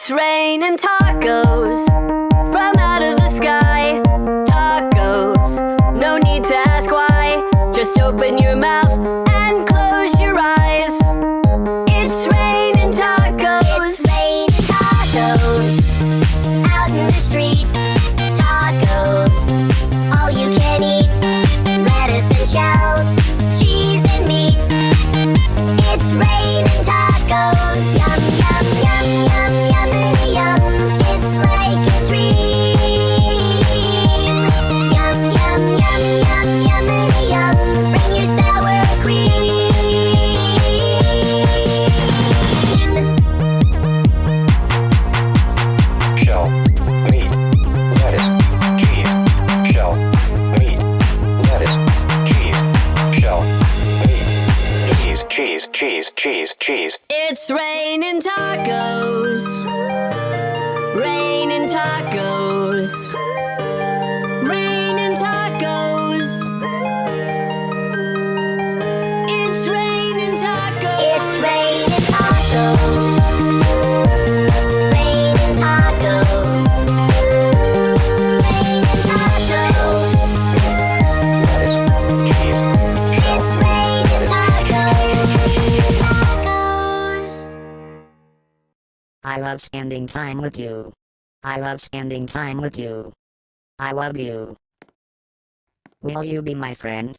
It's raining tacos from out of the sky. Tacos, no need to ask why. Just open your mouth and close your eyes. It's raining tacos. It's raining tacos out in the street. Tacos, all you can eat. Lettuce and shells, cheese and meat. It's raining tacos. Yum, yum, yum, yum, yummity yum. It's like a dream. Yum, yum, yum, yum, yummity yum. Bring your sour cream. Shell, meat, lettuce, cheese. Shell, meat, lettuce, cheese. Shell, meat, cheese, cheese, cheese, cheese. It's raining tacos. Raining tacos. Raining tacos. It's raining tacos. It's raining tacos. Raining tacos. Raining tacos. Lettuce, cheese. It's raining tacos. Tacos. I love spending time with you. I love spending time with you. I love you. Will you be my friend?